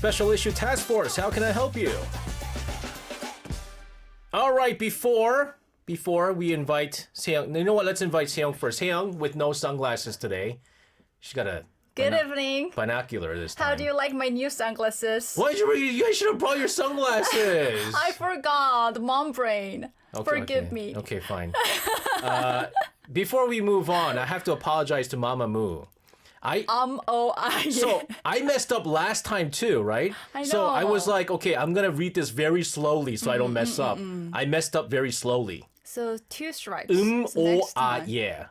Special Issue Task Force. How can I help you? All right, before we invite Seyoung, you know what? Let's invite Seyoung first. Seyoung with no sunglasses today. She's got a Good evening. binocular this time. How do you like my new sunglasses? Why did you guys should have brought your sunglasses. I forgot. Mom brain. Forgive me. Okay, fine. Before we move on, I have to apologize to Mama Moo. So I messed up last time too, right? I know. So I was like, okay, I'm gonna read this very slowly so I don't mess up. I messed up very slowly. So 2 stripes. So O next ah time. yeah.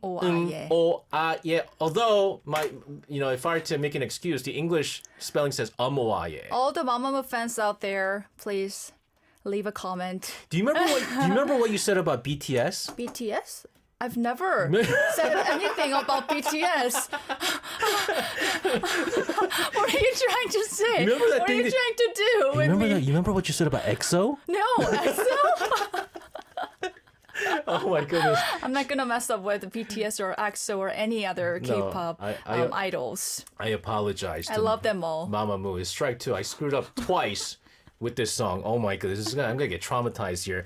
O ah yeah. O ah yeah. Although if I were to make an excuse, the English spelling says o ah yeah. All the Mamamoo fans out there, please leave a comment. Do you remember what you said about BTS? BTS? I've never said anything about BTS. What are you trying to say? Remember that what thing are you that- trying to do with me? You remember what you said about EXO? No, EXO? Oh my goodness. I'm not gonna mess up with BTS or EXO or any other K-pop idols. I apologize. I love them all. Mama Moo. It's strike 2. I screwed up twice with this song. Oh my goodness. I'm going to get traumatized here.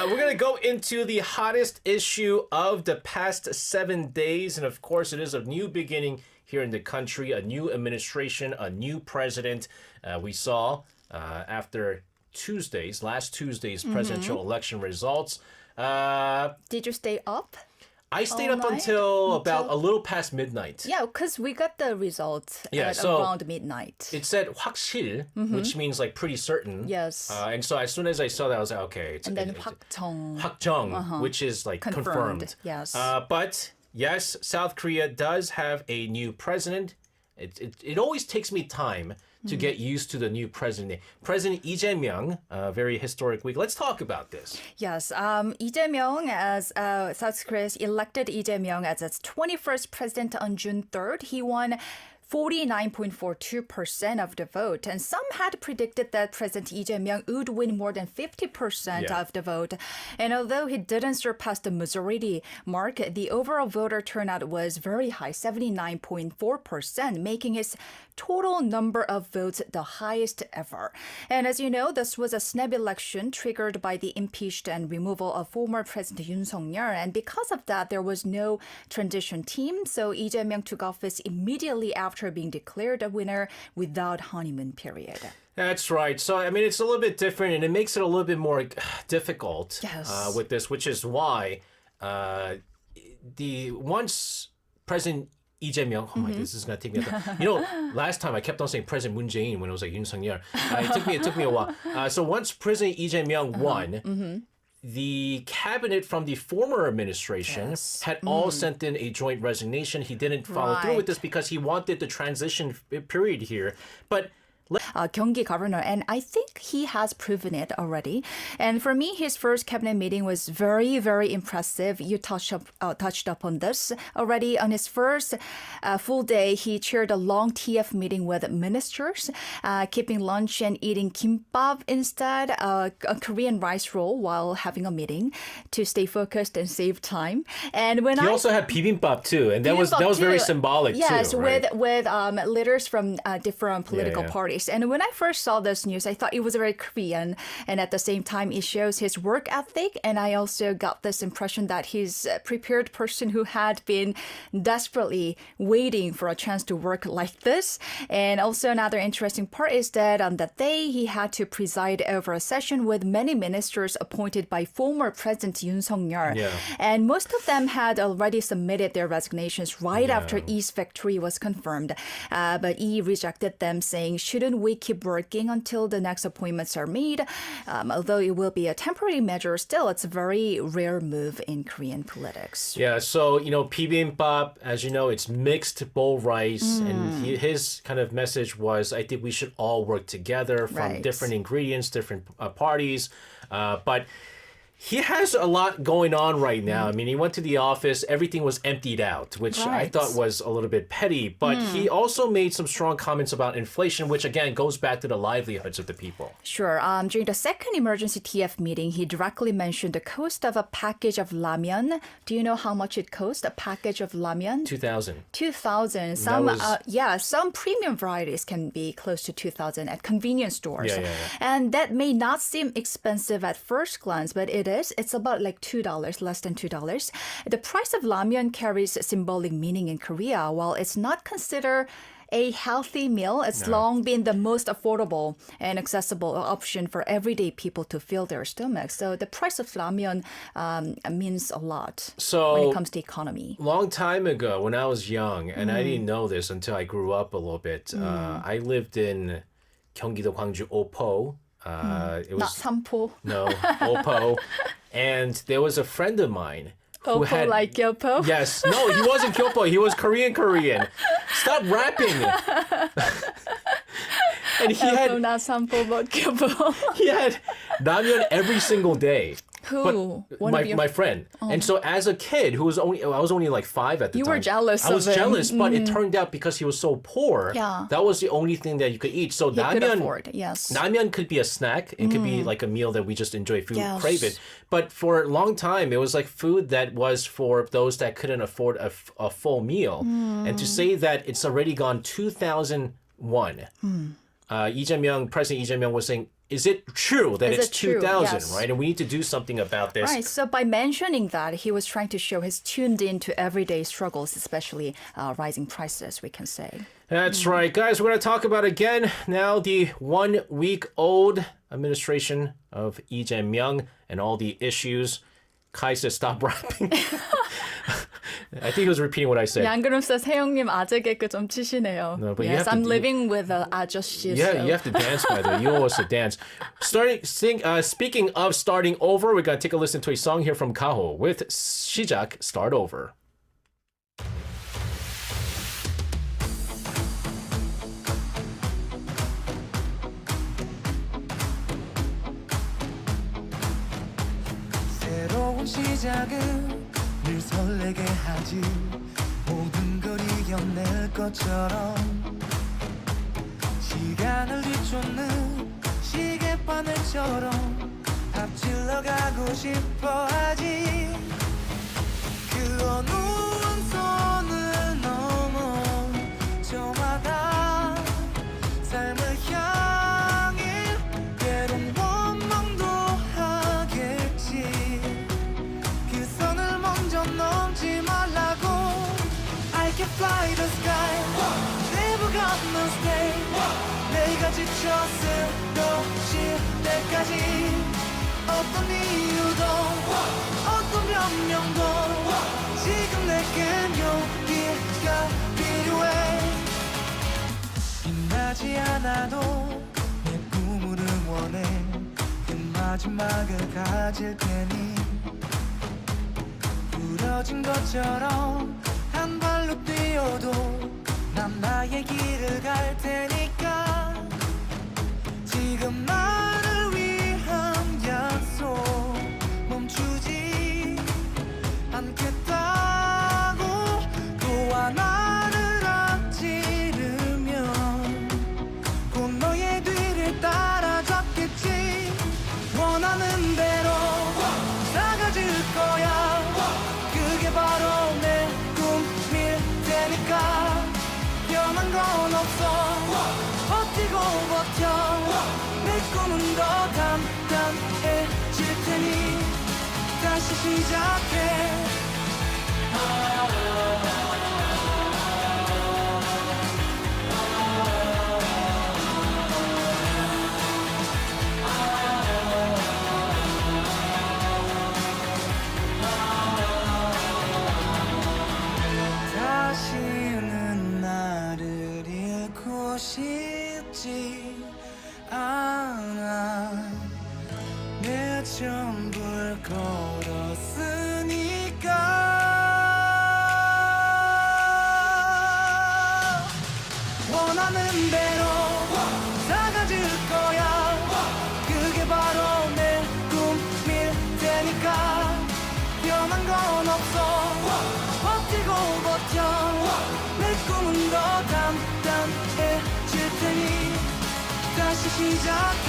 We're going to go into the hottest issue of the past 7 days. And of course, it is a new beginning here in the country, a new administration, a new president. We saw after last Tuesday's presidential election results. Did you stay up? I stayed up night? until about a little past midnight. Yeah, because we got the results at around midnight. It said 확실, which means like pretty certain. Yes. And so as soon as I saw that, I was like, okay. And then 확정. 확정, which is like confirmed. Yes. But yes, South Korea does have a new president. It always takes me time to get used to the new president. President Lee Jae-myung, a very historic week. Let's talk about this. Yes, Lee Jae-myung as South Korea's elected Lee Jae-myung as its 21st president on June 3rd. He won 49.42% of the vote. And some had predicted that President Lee Jae-myung would win more than 50% of the vote. And although he didn't surpass the majority mark, the overall voter turnout was very high, 79.4%, making his total number of votes the highest ever. And as you know, this was a snap election triggered by the impeached and removal of former President Yoon Suk-yeol. And because of that, there was no transition team. So Lee Jae-myung took office immediately after being declared a winner without honeymoon period. That's right. So, I mean, it's a little bit different and it makes it a little bit more difficult with this, which is why once President Lee Jae-myung, oh my God, this is going to take me a You know, last time I kept on saying President Moon Jae-in when it was like Yoon Suk-yeol. It took me a while. So once President Lee Jae-myung won, the cabinet from the former administration had all sent in a joint resignation. He didn't follow through with this because he wanted the transition period here. But Gyeonggi governor, and I think he has proven it already. And for me, his first cabinet meeting was very, very impressive. You touched upon this already. On his first full day, he chaired a long TF meeting with ministers, keeping lunch and eating kimbap instead, a Korean rice roll while having a meeting to stay focused and save time. And when he also had bibimbap too, and that was very symbolic too. Yes, right? with leaders from different political parties. And when I first saw this news, I thought it was very Korean. And at the same time, it shows his work ethic. And I also got this impression that he's a prepared person who had been desperately waiting for a chance to work like this. And also another interesting part is that on that day, he had to preside over a session with many ministers appointed by former President Yoon Suk-yeol. And most of them had already submitted their resignations right after Lee's victory was confirmed. But Lee rejected them, saying, shouldn't we keep working until the next appointments are made? Although it will be a temporary measure, still, it's a very rare move in Korean politics. Yeah, so, bibimbap, as you know, it's mixed bowl rice. And his kind of message was, I think we should all work together from different ingredients, different parties. But He has a lot going on right now. I mean, he went to the office, everything was emptied out, which I Right. thought was a little bit petty. But he also made some strong comments about inflation, which again goes back to the livelihoods of the people. Sure. During the second emergency TF meeting, he directly mentioned the cost of a package of ramyeon. Do you know how much it costs, a package of ramyeon? 2000. 2,000. Some, was- some premium varieties can be close to 2,000 at convenience stores. Yeah. And that may not seem expensive at first glance, but it is. It's about like $2, less than $2. The price of ramyeon carries symbolic meaning in Korea. While it's not considered a healthy meal, it's long been the most affordable and accessible option for everyday people to fill their stomachs. So the price of ramyeon means a lot So- when it comes to economy. Long time ago, when I was young, and I didn't know this until I grew up a little bit, I lived in 경기도 광주 오포. It Not was 삼포. no 오포, and there was a friend of mine who Opo had like Gyopo. yes, no, he wasn't Kyopo, he was Korean. Stop rapping. And he Opo, had not 삼포, but Gyopo. he had ramyeon every single day. Who? One my, of your... my friend. And so as a kid who was I was only like 5 at the You time. were jealous I was of him. jealous, but it turned out because he was so poor, Yeah. that was the only thing that you could eat. So He could ramyeon, afford, yes. ramyeon could be a snack. It could be like a meal that we just enjoy if we Yes. crave it. But for a long time, it was like food that was for those that couldn't afford a full meal. And to say that it's already gone 2001, President Lee Jae-myung was saying, is it true that Is it's it true? 2000, Yes. right? And we need to do something about this. Right. So by mentioning that, he was trying to show he's tuned into everyday struggles, especially rising prices, we can say. That's right, guys. We're going to talk about again now the 1 week old administration of Lee Jae-myung and all the issues. Kai says, stop rapping. I think he was repeating what I said. 양그름 says, 혜영님 아재 개그 좀 치시네요. No, but you yes, have to I'm do- living with 아저씨. Yeah, so. you have to dance, by the way. You owe us a dance. Speaking of starting over, we're going to take a listen to a song here from Kaho with 시작, Start Over. 새로운 시작은 늘 설레게 하지 모든 걸 이겨낼 것처럼 시간을 뒤쫓는 시계바늘처럼 앞질러 가고 싶어 하지 그 어느 선을 넘어 저마다 삶을 향해 때론 원망도 하겠지 그 선을 먼저 넘지 말라고 I can fly the sky Never got no stay 내가 지쳐 쓰러질 때까지 어떤 이유도 어떤 변명도 지금 내겐 용기가 필요해 빛나지 않아도 내 꿈을 응원해 그 마지막을 가질 테니 부러진 것처럼 한 발로 뛰어도 난 나의 길을 갈 테니까 지금 나를 위한 약속 멈추지 않겠다고 또 하나를 앞지르면 곧 너의 뒤를 따라잡겠지 원하는 대로 나가질 거야 그게 바로 내 꿈일 테니까 변한 건 없어 버티고 버텨 내 꿈은 더 단단해질 테니 다시 시작해 다시는 나를 잃고 싶지 않아 내 전부를 걸었으니 건 없어 버티고 버텨 내 꿈은 더 단단해질 테니 다시 시작해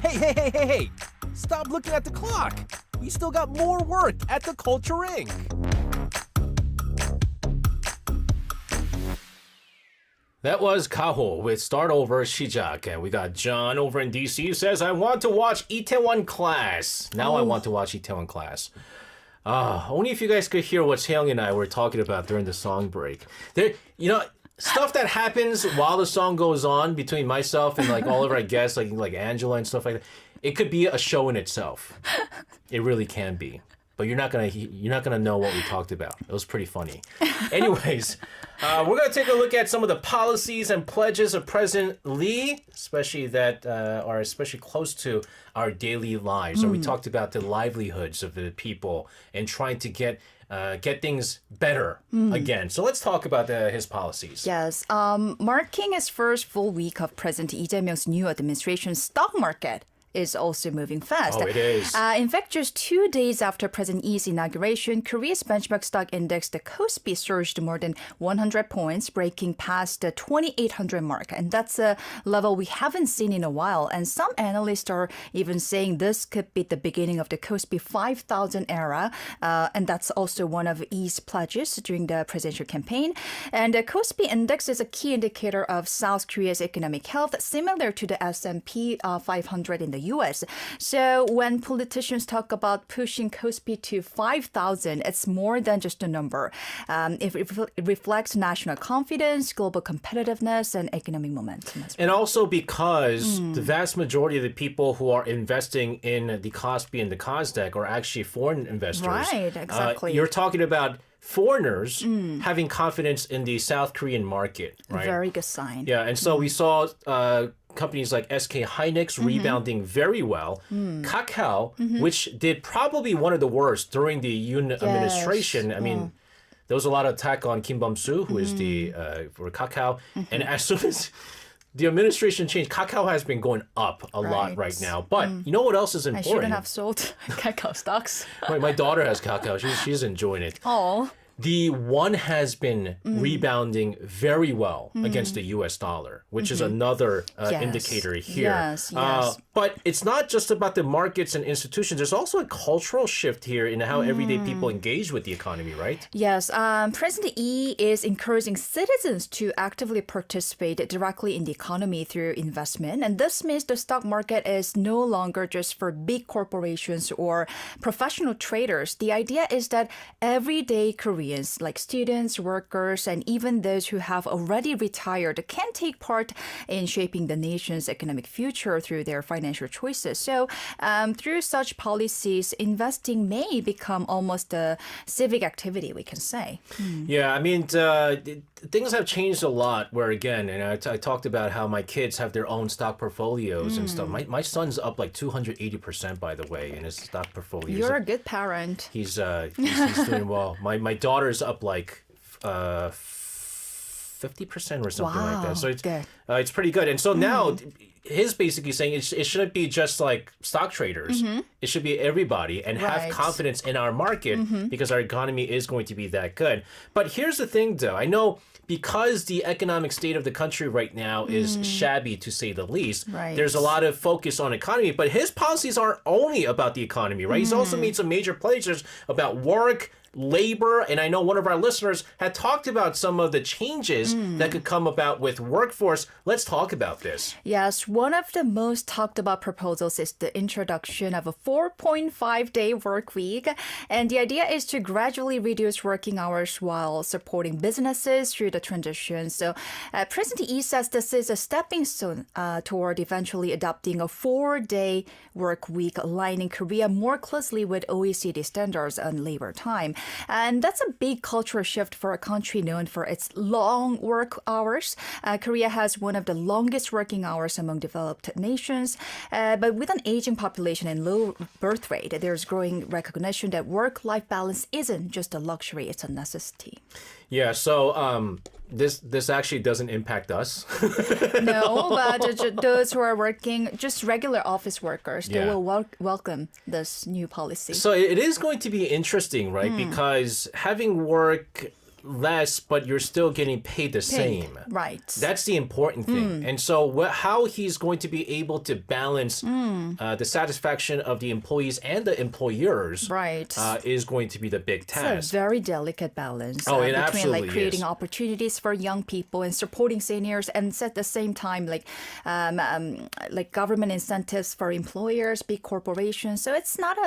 Hey! Stop looking at the clock. We still got more work at the Culture Inc. That was Kaho with Start Over Shijak. And we got John over in DC who says, I want to watch Itaewon Class. Now I want to watch Itaewon Class. Only if you guys could hear what Seong and I were talking about during the song break. There, stuff that happens while the song goes on between myself and like all of our guests, like Angela and stuff like that. It could be a show in itself. It really can be. But you're not gonna know what we talked about. It was pretty funny. Anyways, we're gonna take a look at some of the policies and pledges of President Lee, especially that are especially close to our daily lives. So we talked about the livelihoods of the people and trying to get things better again. So let's talk about his policies. Yes, marking his first full week of President Lee Jae-myung's new administration, stock market is also moving fast. Oh, it is. In fact, just 2 days after President Lee's inauguration, Korea's benchmark stock index, the Kospi, surged more than 100 points, breaking past the 2,800 mark. And that's a level we haven't seen in a while. And some analysts are even saying this could be the beginning of the Kospi 5,000 era. And that's also one of Lee's pledges during the presidential campaign. And the Kospi index is a key indicator of South Korea's economic health, similar to the S&P 500 in the U.S. So when politicians talk about pushing Kospi to 5,000, it's more than just a number. It reflects national confidence, global competitiveness, and economic momentum as well. And also because the vast majority of the people who are investing in the Kospi and the Kosdaq are actually foreign investors. Right, exactly. You're talking about foreigners having confidence in the South Korean market, right? Very good sign. Yeah, and so we saw companies like SK Hynix rebounding very well. Kakao, which did probably one of the worst during the Yoon administration. I mean, there was a lot of attack on Kim Bum-soo, who is the for Kakao, and as soon as the administration changed, Kakao has been going up a lot right now. But you know what else is I important? shouldn't have sold Kakao stocks. My daughter has Kakao. She's enjoying it. Oh. The won has been rebounding very well against the U.S. dollar, which is another indicator here. Yes. But it's not just about the markets and institutions. There's also a cultural shift here in how everyday people engage with the economy, right? Yes. President Lee is encouraging citizens to actively participate directly in the economy through investment. And this means the stock market is no longer just for big corporations or professional traders. The idea is that everyday Koreans, like students, workers, and even those who have already retired, can take part in shaping the nation's economic future through their financial choices. So through such policies, investing may become almost a civic activity, we can say. Yeah, I mean, things have changed a lot where, again, and I talked about how my kids have their own stock portfolios and stuff. My son's up like 280%, by the way, in his stock portfolio. You're a good parent. He's doing well. My daughter's up like 50% or something like that. So it's pretty good. And so now he's basically saying it shouldn't be just like stock traders. It should be everybody and have confidence in our market because our economy is going to be that good. But here's the thing, though. I know because the economic state of the country right now is shabby, to say the least, there's a lot of focus on economy. But his policies aren't only about the economy, right? He's also made some major pledges about work, labor. And I know one of our listeners had talked about some of the changes that could come about with workforce. Let's talk about this. Yes, one of the most talked about proposals is the introduction of a 4.5-day work week. And the idea is to gradually reduce working hours while supporting businesses through the transition. So President Lee says this is a stepping stone toward eventually adopting a 4-day work week, aligning Korea more closely with OECD standards on labor time. And that's a big cultural shift for a country known for its long work hours. Korea has one of the longest working hours among developed nations. But with an aging population and low birth rate, there's growing recognition that work-life balance isn't just a luxury, it's a necessity. Yeah, so this actually doesn't impact us. No, but those who are working, just regular office workers, they will welcome this new policy. So it is going to be interesting, right? Because having work less, but you're still getting paid the same. Right. That's the important thing. And so how he's going to be able to balance the satisfaction of the employees and the employers is going to be the big task. It's a very delicate balance It between absolutely creating is. opportunities for young people and supporting seniors, and at the same time government incentives for employers, big corporations. So it's not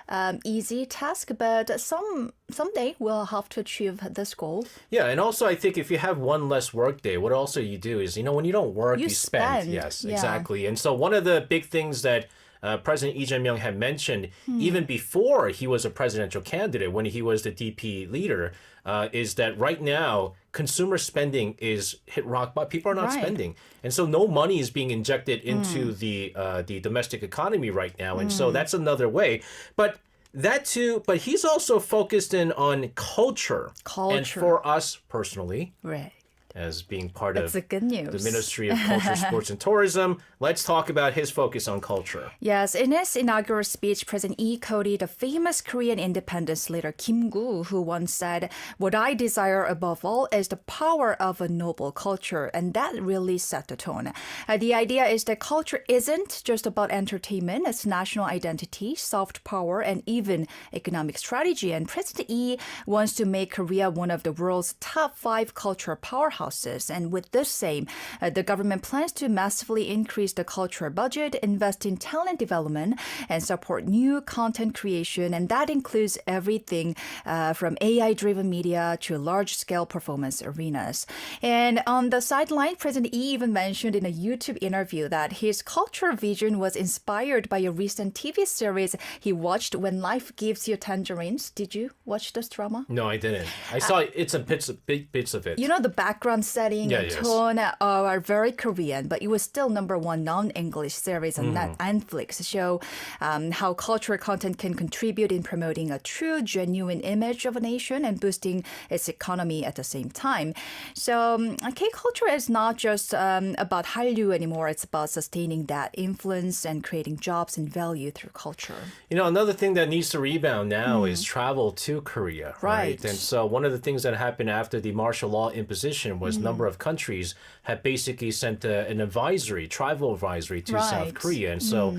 a easy task, but someday we'll have to achieve this goal. Yeah, and also I think if you have one less work day, what also you do is, when you don't work, you spend. Yes, exactly. And so one of the big things that President Lee Jae-myung had mentioned even before he was a presidential candidate, when he was the DP leader, is that right now consumer spending is hit rock bottom. People are not spending, and so no money is being injected into the domestic economy right now, and so that's another way. But that too, but he's also focused in on culture. And for us personally, as being part of the good news. The Ministry of Culture, Sports and Tourism, let's talk about his focus on culture. Yes, in his inaugural speech, President Lee quoted the famous Korean independence leader Kim Gu, who once said, "What I desire above all is the power of a noble culture," and that really set the tone. The idea is that culture isn't just about entertainment, it's national identity, soft power, and even economic strategy. And President Lee wants to make Korea one of the world's top 5 cultural powerhouses. And with this same, the government plans to massively increase the cultural budget, invest in talent development, and support new content creation. And that includes everything from AI-driven media to large-scale performance arenas. And on the sideline, President Lee even mentioned in a YouTube interview that his cultural vision was inspired by a recent TV series he watched, When Life Gives You Tangerines. Did you watch this drama? No, I didn't. I saw it's big bits of it. You know, the background setting and tone are very Korean, but it was still #1 non-English series on Netflix. Show how cultural content can contribute in promoting a true, genuine image of a nation and boosting its economy at the same time. So K-culture is not just about Hallyu anymore. It's about sustaining that influence and creating jobs and value through culture. Another thing that needs to rebound now is travel to Korea, right? And so one of the things that happened after the martial law imposition was a number of countries had basically sent an travel advisory to South Korea. And so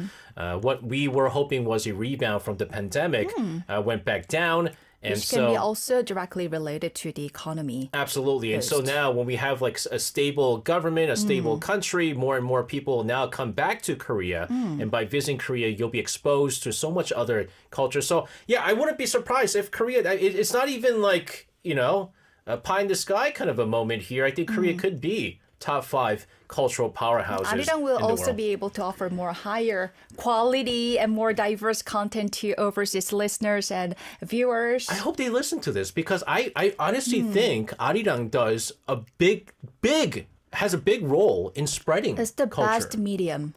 what we were hoping was a rebound from the pandemic went back down. And Which can be also directly related to the economy. Absolutely. And so now when we have a stable government, a stable country, more and more people now come back to Korea. And by visiting Korea, you'll be exposed to so much other culture. So yeah, I wouldn't be surprised if Korea, it's not even a pie in the sky kind of a moment here. I think Korea could be top 5 cultural powerhouses. Arirang will also be able to offer more higher quality and more diverse content to overseas listeners and viewers. I hope they listen to this because I honestly think Arirang has a big role in spreading It's the culture. best medium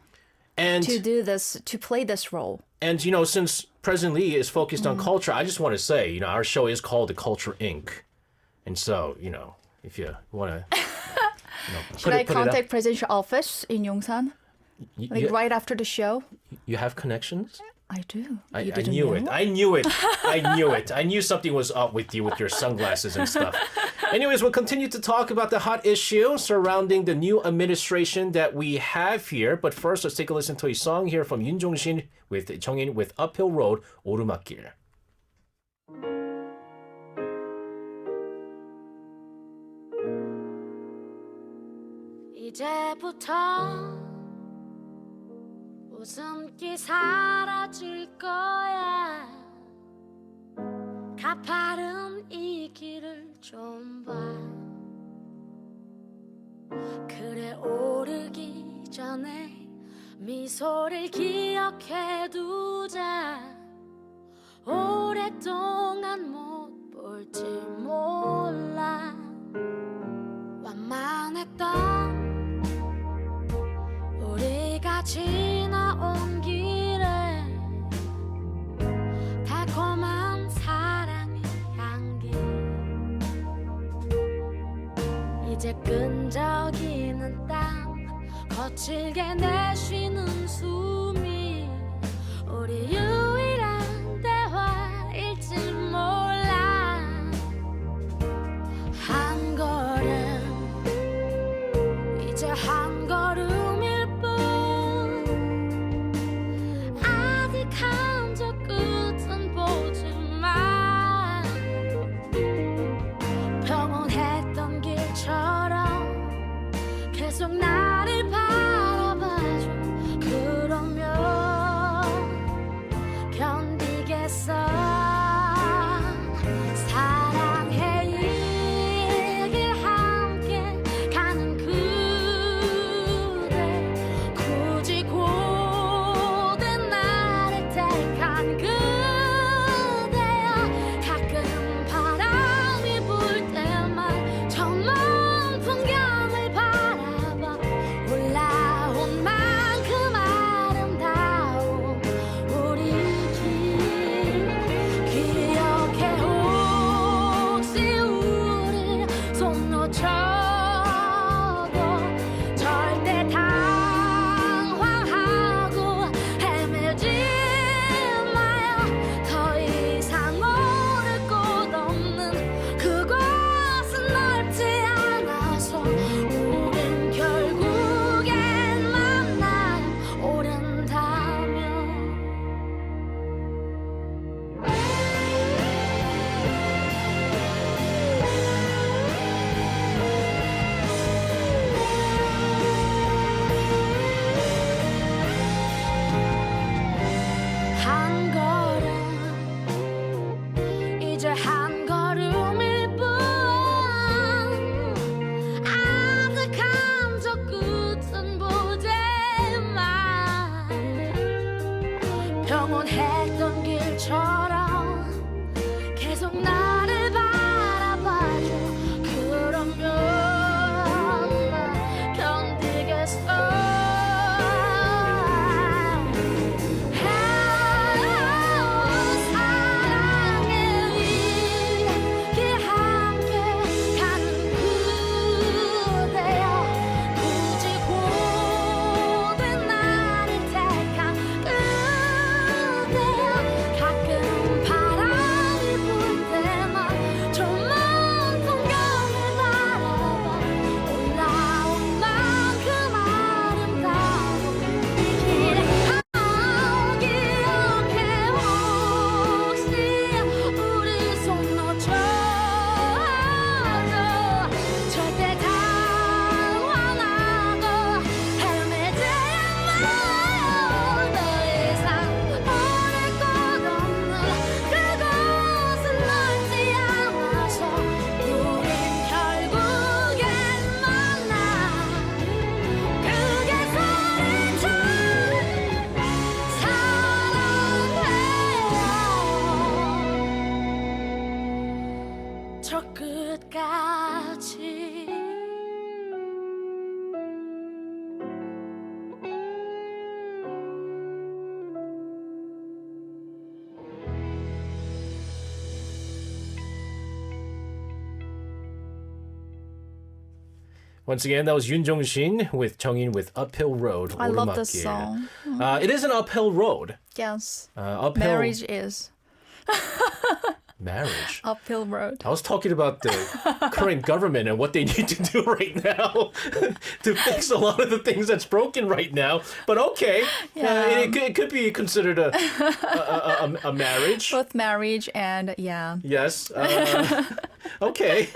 to play this role. And, since President Lee is focused on culture, I just want to say, our show is called The Culture Inc. And so, if you want to... Should I contact presidential office in Yongsan? Right after the show? You have connections? I do. I knew it. I knew it. I knew something was up with you with your sunglasses and stuff. Anyways, we'll continue to talk about the hot issue surrounding the new administration that we have here. But first, let's take a listen to a song here from Yoon Jong-shin with Jongin with Uphill Road, 오르막길. 이제부터 웃음기 사라질 거야 가파른 이 길을 좀 봐 그래 오르기 전에 미소를 기억해 두자 오랫동안 못 볼지 몰라 완만했던 우리가 지나온 길에 달콤한 사랑의 향기 이제 끈적이는 땀 거칠게 내쉬는 숨이 우리 유일한 대화일지 몰라 한 걸음 이제 한 걸음일 뿐 아직 한적 끝은 보지만 평온했던 길처럼 계속 나를 바라봐줘 그러면 견디겠어 사랑해 이 길 함께 가는 그대 굳이 고된 나를 택한 그대여 가끔 바람이 불 때만 저 먼 풍경을 바라봐 올라온 만큼 아름다운 우리 길 기억해 혹시 우리 손 놓쳐도 절대 당황하고 헤매지 마요 더 이상 오를 곳 없는 그곳은 넓지 않아서 우린 결국엔 만나요 오른다면 한 걸음 이제 한 걸음일 뿐 아직 한적 끝은 보지만 평온했던 길처럼 계속 나를 바라봐줘 그러면 나 견디겠어 사랑의 이길 함께 가는 그대여 굳이 고된 나를 택한 그대여 가끔 바람이 불 때만 저 먼 풍경을 바라봐 올라온 만큼 아름다운 길 기억해 혹시 우리 손 놓쳐도 절대 당황하고 헤매지 마요 더 이상 오를 곳 없는 그곳은 넓지 않아서 우린 결국엔 만나 크게 소리쳐 사랑해요 저 끝까지 Once again, that was Yoon Jong-shin with Jongin with Uphill Road. I love this 오르막길. song. It is an uphill road. Yes. Uphill Marriage is marriage. uphill road. I was talking about the current government and what they need to do right now to fix a lot of the things that's broken right now. But okay, it could be considered a marriage. Both marriage and yeah. Yes. Okay.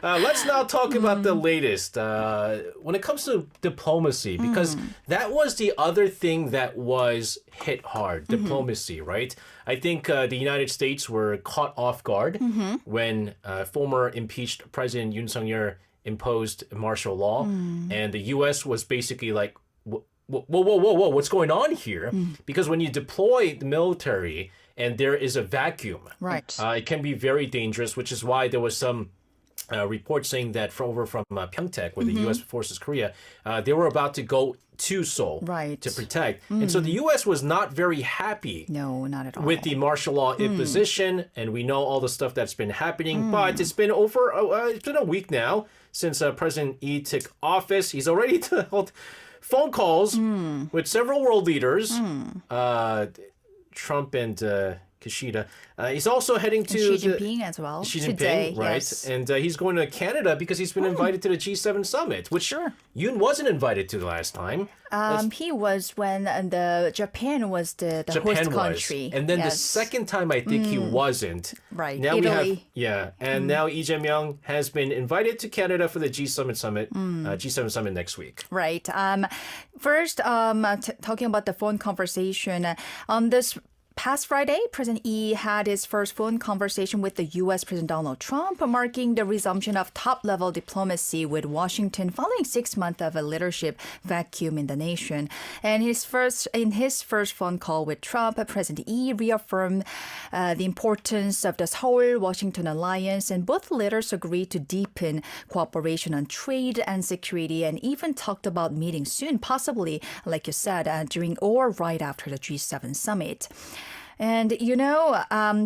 Let's now talk about the latest when it comes to diplomacy, because that was the other thing that was hit hard, diplomacy, right? I think the United States were caught off guard when former impeached President Yoon Suk-yeol imposed martial law, and the U.S. was basically like, whoa, what's going on here? Because when you deploy the military and there is a vacuum, Right. It can be very dangerous, which is why there was some reports saying that from Pyeongtaek, where the U.S. forces Korea, they were about to go to Seoul Right. to protect. And so the U.S. was not very happy No, not at all. with the martial law imposition, and we know all the stuff that's been happening. But it's been it's been a week now since President Lee took office. He's already held phone calls with several world leaders, Trump and Kishida. He's also heading to Xi Jinping as well. Xi Jinping, today, right? Yes. And he's going to Canada because he's been invited to the G7 summit, which Yoon wasn't invited to the last time. He was when the Japan was the Japan host was. country. And then the Yes. second time, I think he wasn't. Right. Now Italy. and now Lee Jae-myung has been invited to Canada for the G7 summit, G7 summit next week. Right. First, talking about the phone conversation on this. Past Friday, President Lee had his first phone conversation with the U.S. President Donald Trump, marking the resumption of top-level diplomacy with Washington following 6 months of a leadership vacuum in the nation. And in his first phone call with Trump, President Lee reaffirmed the importance of the Seoul-Washington alliance, and both leaders agreed to deepen cooperation on trade and security, and even talked about meeting soon, possibly, like you said, during or right after the G7 summit. And,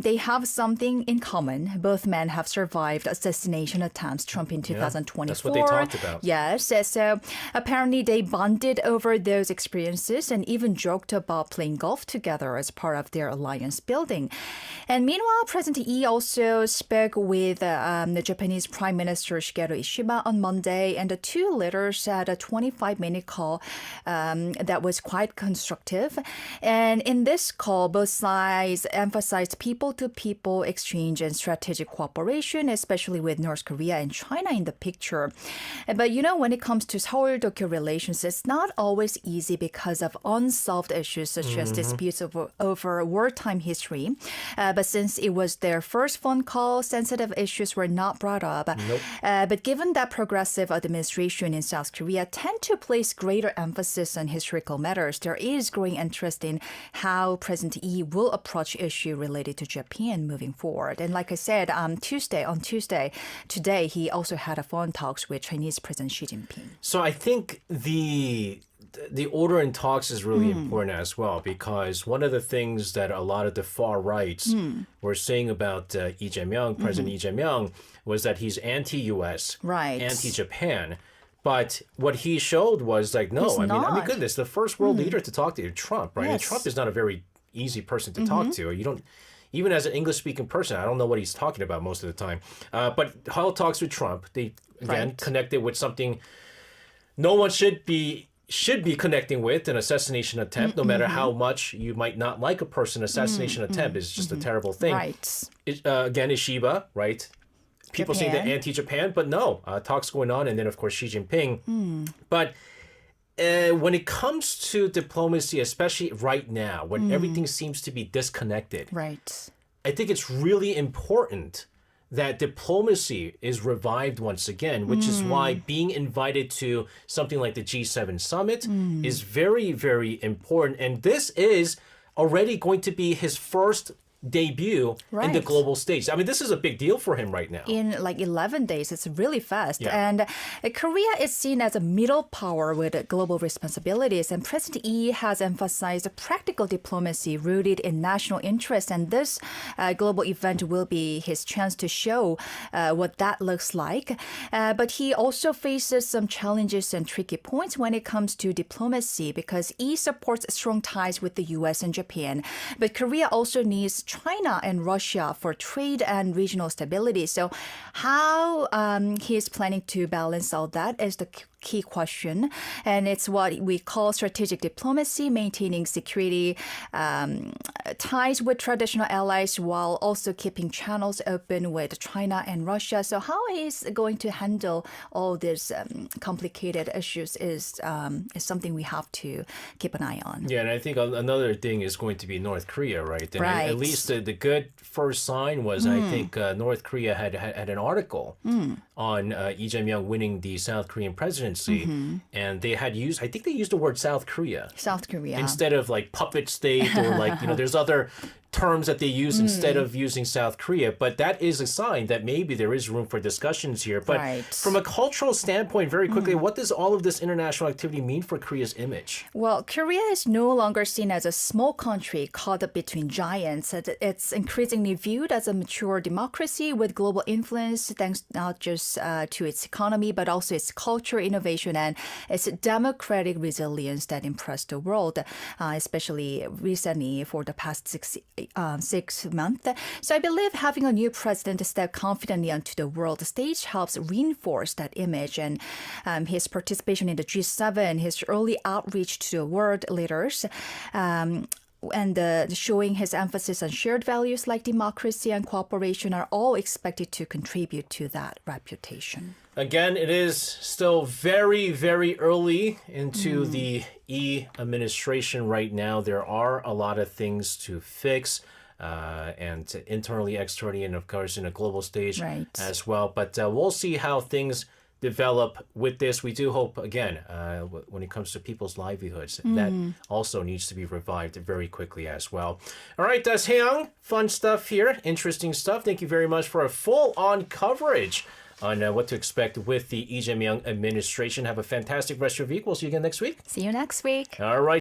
they have something in common. Both men have survived assassination attempts, Trump in 2024. That's what they talked about. Yes. So apparently they bonded over those experiences and even joked about playing golf together as part of their alliance building. And meanwhile, President Lee also spoke with the Japanese Prime Minister Shigeru Ishiba on Monday, and the two leaders had a 25-minute call that was quite constructive. And in this call, both sides emphasized people-to-people exchange and strategic cooperation, especially with North Korea and China in the picture. But when it comes to Seoul-Tokyo relations, it's not always easy because of unsolved issues such as disputes over wartime history. But since it was their first phone call, sensitive issues were not brought up. But given that progressive administration in South Korea tend to place greater emphasis on historical matters, there is growing interest in how President Lee will approach issue related to Japan moving forward. And like I said, today, he also had a phone talks with Chinese President Xi Jinping. So I think the order in talks is really important as well, because one of the things that a lot of the far rights were saying about Lee Jae-myung, President Lee Jae-myung, was that he's anti-U.S., Right. anti-Japan. But what he showed was like, no, He's I mean, not. goodness, the first world leader to talk to, Trump, right? And Yes. Trump is not a very easy person to talk to. You don't, even as an English-speaking person, I don't know what he's talking about most of the time. But Hall talks with Trump. They again Right. connected with something no one should be connecting with, an assassination attempt. No matter how much you might not like a person, assassination attempt is just a terrible thing. Right. Again, Ishiba, right? People say they're Japan. anti-Japan, but no, talks going on, and then of course Xi Jinping. But when it comes to diplomacy, especially right now, when everything seems to be disconnected, Right. I think it's really important that diplomacy is revived once again, which is why being invited to something like the G7 summit is very, very important. And this is already going to be his first debut in the Right. global stage. I mean, this is a big deal for him right now. In like 11 days. It's really fast. Yeah. And Korea is seen as a middle power with global responsibilities. And President Lee has emphasized practical diplomacy rooted in national interest. And this global event will be his chance to show what that looks like. But he also faces some challenges and tricky points when it comes to diplomacy, because Lee supports strong ties with the U.S. and Japan. But Korea also needs China and Russia for trade and regional stability. So how he is planning to balance all that is the key question, and it's what we call strategic diplomacy, maintaining security ties with traditional allies while also keeping channels open with China and Russia. So how he's going to handle all these complicated issues is something we have to keep an eye on. Yeah, and I think another thing is going to be North Korea, right? And Right. at least the good first sign was I think North Korea had an article on Lee Jae-myung winning the South Korean presidency, and they had used, I think they used the word South Korea South Korea. instead of like puppet state or like, there's other terms that they use instead of using South Korea. But that is a sign that maybe there is room for discussions here. But Right. from a cultural standpoint, very quickly, what does all of this international activity mean for Korea's image? Well, Korea is no longer seen as a small country caught up between giants. It's increasingly viewed as a mature democracy with global influence, thanks not just to its economy, but also its culture, innovation, and its democratic resilience that impressed the world, especially recently for the past 6 months. So I believe having a new president step confidently onto the world stage helps reinforce that image. And his participation in the G7, his early outreach to the world leaders, and showing his emphasis on shared values like democracy and cooperation are all expected to contribute to that reputation. Again, it is still very, very early into the Lee administration right now. There are a lot of things to fix, and internally, externally, and of course, in a global stage Right. as well. But we'll see how things develop with this. We do hope, again, when it comes to people's livelihoods, that also needs to be revived very quickly as well. All right, Seong, fun stuff here, interesting stuff. Thank you very much for a full-on coverage on what to expect with the Lee Jae-myung administration. Have a fantastic rest of your week. We'll see you again next week. See you next week. All right.